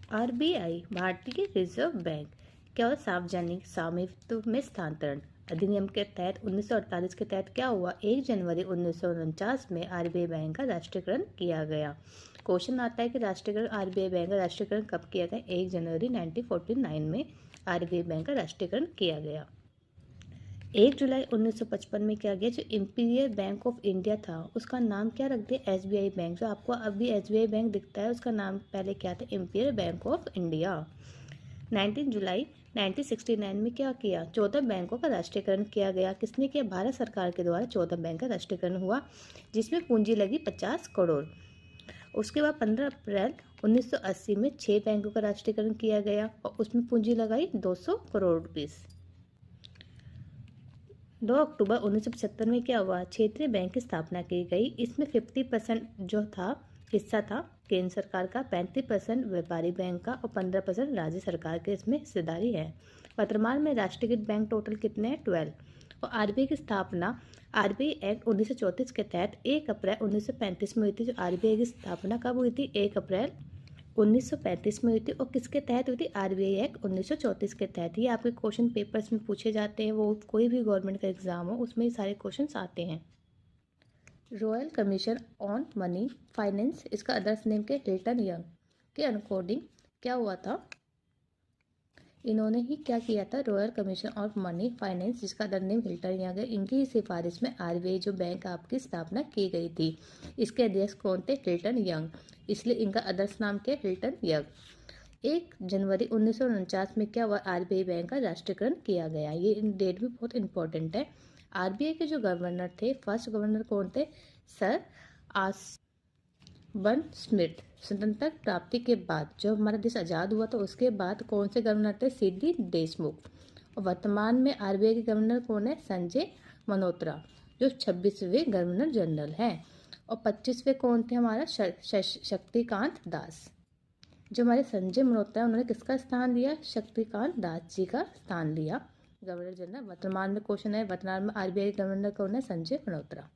RBI भारतीय reserve bank क्या सार्वजनिक स्वामित्व में स्थानांतरण अधिनियम के तहत 1948 के तहत क्या हुआ? 1 जनवरी 1949 में आरबीआई बैंक का राष्ट्रीयकरण किया गया। क्वेश्चन आता है कि राष्ट्रीयकरण आरबीआई बैंक का राष्ट्रीयकरण कब किया गया? 1 जनवरी 1949 में आरबीआई बैंक का राष्ट्रीयकरण किया गया। 1 जुलाई 1955 में क्या गया? जो इंपीरियल बैंक ऑफ इंडिया था उसका नाम क्या रख दिया? SBI bank. जो आपको अभी एसबीआई बैंक दिखता है उसका नाम पहले क्या था? Imperial bank of India. 19 जुलाई 1969 में क्या किया? 14 बैंकों का राष्ट्रीयकरण किया गया। किसने किया? भारत सरकार के द्वारा 14 बैंक का राष्ट्रीयकरण हुआ जिसमें पूंजी लगी 50 करोड़। उसके बाद 15 अप्रैल 1980 में 6 बैंकों का राष्ट्रीयकरण किया गया और उसमें पूंजी लगाई 200 करोड़ रुपीस। 2 अक्टूबर 1975 में क्या हुआ? क्षेत्रीय बैंक की स्थापना की गई। इसमें 50% जो था हिस्सा था केंद्र सरकार का, 35% व्यापारी बैंक का और 15% राज्य सरकार के इसमें हिस्सेदारी है। वर्तमान में राष्ट्रीयकृत बैंक टोटल कितने हैं? 12। और आरबीआई की स्थापना आरबीआई एक्ट 1934 के तहत 1 अप्रैल 1935 में हुई थी। जो आरबीआई की स्थापना कब हुई थी? 1 अप्रैल 1935 में हुई थी। और किसके तहत हुई थी? आरबीआई एक्ट 1934 के तहत। ये आपके क्वेश्चन पेपर्स में पूछे जाते हैं, वो कोई भी गवर्नमेंट का एग्जाम हो उसमें सारे क्वेश्चंस आते हैं। Royal commission on money finance, इसका अदर्स नेम के हिल्टन यंग के अकॉर्डिंग क्या हुआ था? इन्होंने ही क्या किया था? Royal commission of money finance, जिसका अदर नेम हिल्टन यंग है, इनकी ही सिफारिश में आरबीआई जो बैंक आपकी स्थापना की गई थी। इसके अध्यक्ष कौन थे? हिल्टन यंग, इसलिए इनका अदर्स नाम क्या? Hilton young. 1 जनवरी 1949 में क्या हुआ? आरबीआई बैंक का राष्ट्रीयकरण किया गया। ये डेट भी बहुत इंपॉर्टेंट है। आरबीआई के जो गवर्नर थे, फर्स्ट गवर्नर कौन थे? Sir Osborne Smith. स्वतंत्रता प्राप्ति के बाद जब हमारा देश आज़ाद हुआ तो उसके बाद कौन से गवर्नर थे? सीडी देशमुख। और वर्तमान में आरबीआई के गवर्नर कौन है? संजय मल्होत्रा, जो 26वें गवर्नर जनरल हैं। और 25वें कौन थे? हमारा शक्तिकांत दास। जो हमारे संजय मल्होत्रा उन्होंने किसका स्थान लिया? शक्तिकांत दास जी का स्थान लिया गवर्नर जनरल। वर्तमान में क्वेश्चन है, वर्तमान में आरबीआई गवर्नर कौन है? Sanjay Malhotra.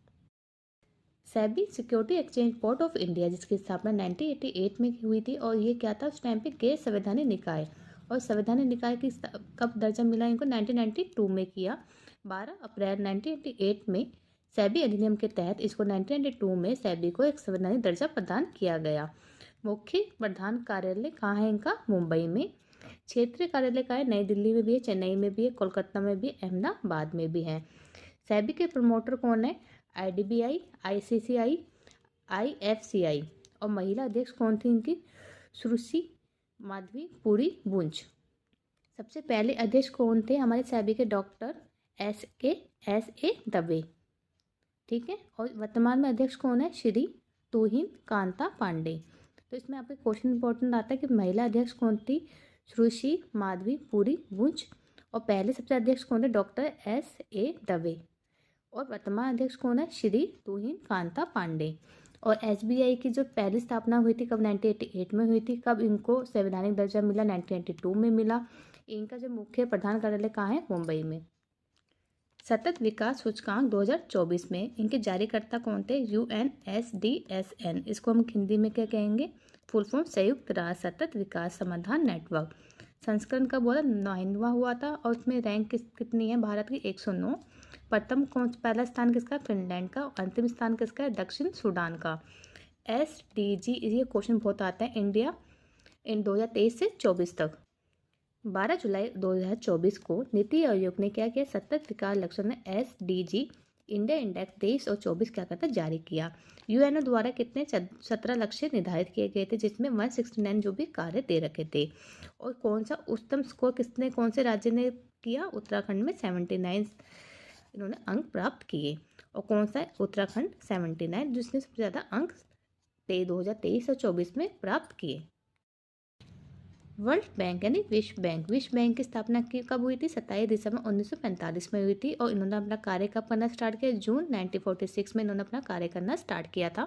SEBI security exchange board of India, जिसकी स्थापना 1988 में हुई थी और ये क्या था उस टाइम पे? गैर संवैधानिक निकाय। और संवैधानिक निकाय की कब दर्जा मिला इनको? 1992 में किया। 12 अप्रैल 1988 में सेबी अधिनियम के तहत इसको 1992 में सेबी को एक संवैधानिक दर्जा प्रदान किया गया। मुख्य प्रधान कार्यालय कहाँ है इनका? मुंबई में। क्षेत्रीय कार्यालय कहाँ है? नई दिल्ली में भी है, चेन्नई में भी है, कोलकाता में भी, अहमदाबाद में भी है। सेबी के प्रमोटर कौन है? IDBI, ICCI, IFCI. और महिला अध्यक्ष कौन थी इनकी? सुश्री माधवी पुरी बुंज। सबसे पहले अध्यक्ष कौन थे हमारे सेबी के? Doctor S A Dave. ठीक है। और वर्तमान में अध्यक्ष कौन है? श्री तुहिन कांता पांडे। तो इसमें आपके क्वेश्चन इंपॉर्टेंट आता है कि महिला अध्यक्ष कौन थी? सुश्री माधवी पुरी बुंज। और पहले सबसे अध्यक्ष कौन थे? Doctor S A Dave. और वर्तमान अध्यक्ष कौन है? श्री तुहिन कांता पांडे। और एसबीआई की जो पहली स्थापना हुई थी कब? 1988 में हुई थी। कब इनको संवैधानिक दर्जा मिला? 1992 में मिला। इनका जो मुख्य प्रधान कार्यालय कहाँ है? मुंबई में। सतत विकास सूचकांक 2024 में इनके जारीकर्ता कौन थे? UNSDSN। इसको हम हिंदी में क्या कहेंगे? फुल फॉर्म संयुक्त राष्ट्र सतत विकास समाधान नेटवर्क। संस्करण का बोला 9वां हुआ था और उसमें रैंक कितनी है भारत की? 109। प्रथम पहला स्थान किसका? फिनलैंड का। अंतिम स्थान किसका है? दक्षिण सूडान का। SDG, ये क्वेश्चन बहुत आता है। इंडिया इन 2023 से 24 तक। 12 जुलाई 2024 को नीति आयोग ने क्या किया? सतत विकास लक्ष्य ने SDG इंडिया इंडेक्स 23 और 24 क्या करता जारी किया। यूएनओ द्वारा कितने 17 लक्ष्य निर्धारित किए गए थे जिसमें 169 जो भी कार्य दे रखे थे। और कौन सा उच्चतम स्कोर किसने, कौन से राज्य ने किया? उत्तराखंड में 79 इन्होंने अंक प्राप्त किए। और कौन सा है? उत्तराखंड 79, जिसने सबसे ज़्यादा अंक 2023 और 24 में प्राप्त किए। वर्ल्ड बैंक यानी विश्व बैंक की स्थापना कब हुई थी? 27 दिसंबर 1945 में हुई थी। और इन्होंने अपना कार्य कब करना स्टार्ट किया? जून 1946 में इन्होंने अपना कार्य करना स्टार्ट किया था।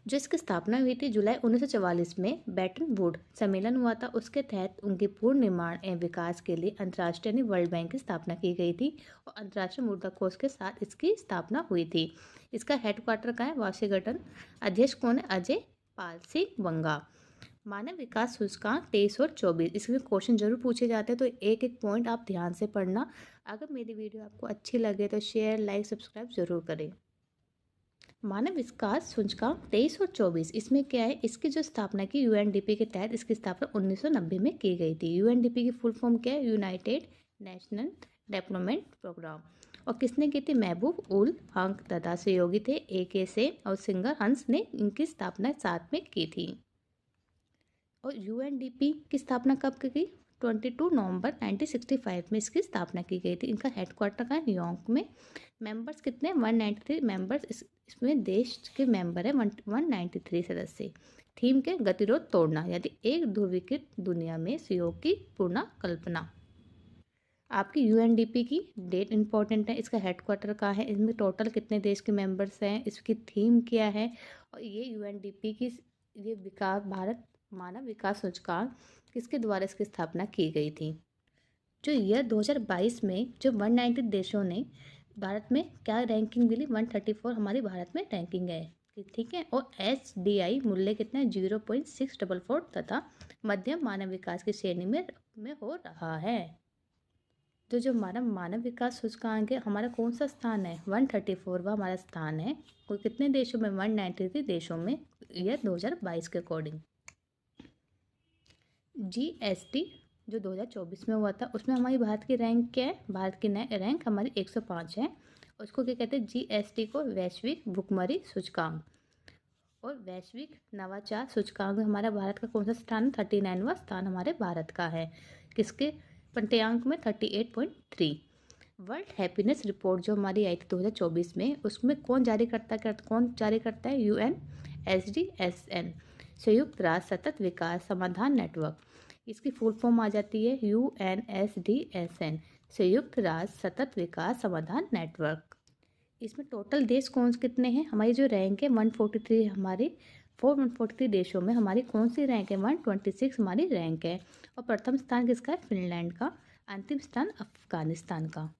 जो इसकी स्थापना हुई थी जुलाई 1944 में बैटन वुड सम्मेलन हुआ था। उसके तहत उनके पूर्ण निर्माण एवं विकास के लिए अंतर्राष्ट्रीय यानी वर्ल्ड बैंक की स्थापना की गई थी और अंतर्राष्ट्रीय मुद्रा कोष के साथ इसकी स्थापना हुई थी। इसका हेडक्वार्टर कहाँ है? वाशिंगटन। अध्यक्ष कौन है? अजय पाल सिंह वंगा। मानव विकास सूचकांक 23 और 24, इसमें क्वेश्चन जरूर पूछे जाते हैं, तो एक एक पॉइंट आप ध्यान से पढ़ना। अगर मेरी वीडियो आपको अच्छी लगे तो शेयर, लाइक, सब्सक्राइब जरूर करें। मानव विकास सूचकांक 23 और 24, इसमें क्या है, इसकी जो स्थापना की यूएनडीपी के तहत, इसकी स्थापना 1990 में की गई थी। यूएनडीपी की फुल फॉर्म क्या है, यूनाइटेड नेशनल डेवलपमेंट प्रोग्राम। और किसने की थी, महबूब उल हक तथा सहयोगी थे AK सेन और सिंगर हंस ने इनकी स्थापना साथ में की थी। और यूएनडीपी की स्थापना कब की गई, 22 नवंबर 1965 में इसकी स्थापना की गई थी। इनका हेडक्वार्टर का है न्यूयॉर्क में। मेंबर्स कितने, 193 मेंबर्स। इसमें देश के मेंबर है 193 सदस्य। थीम के गतिरोध तोड़ना, यानी एक ध्रुवीकृत दुनिया में सहयोग की पूर्ण कल्पना। आपकी यूएनडीपी की डेट इंपॉर्टेंट है, इसका हेडक्वार्टर कहाँ है, इसमें टोटल कितने देश के मेंबर्स हैं, इसकी थीम क्या है। और ये यूएनडीपी की ये विकास भारत मानव विकास सूचकांक किसके द्वारा इसकी स्थापना की गई थी। जो ईयर 2022 में जो 190 देशों ने भारत में क्या रैंकिंग मिली, 134 हमारी भारत में रैंकिंग है, ठीक है। और SDI मूल्य कितना है, 0.644 तथा मध्यम मानव विकास की श्रेणी में हो रहा है। तो जो हमारा मानव विकास सूचकांक है, हमारा कौन सा स्थान है, 134वां हमारा स्थान है। कोई कितने देशों में, 193 देशों में, ईयर 2022 के अकॉर्डिंग। GST जो 2024 में हुआ था, उसमें हमारी भारत की रैंक क्या है, भारत की रैंक हमारी 105 है। उसको क्या कहते हैं, GST को वैश्विक भुखमरी सूचकांक। और वैश्विक नवाचार सूचकांक में हमारा भारत का कौन सा स्थान, 39वां स्थान हमारे भारत का है। किसके पंचांक में, 38.3। वर्ल्ड हैप्पीनेस रिपोर्ट जो हमारी आई थी 2024 में, उसमें कौन जारी करता है, UNSDSN, संयुक्त राष्ट्र सतत विकास समाधान नेटवर्क। इसकी फुल फॉर्म आ जाती है UNSDSN, संयुक्त राष्ट्र सतत विकास समाधान नेटवर्क। इसमें टोटल देश कौन से कितने हैं, हमारी जो रैंक है 143, हमारे 143 देशों में हमारी कौन सी रैंक है, 126 हमारी रैंक है। और प्रथम स्थान किसका है, फिनलैंड का। अंतिम स्थान अफगानिस्तान का।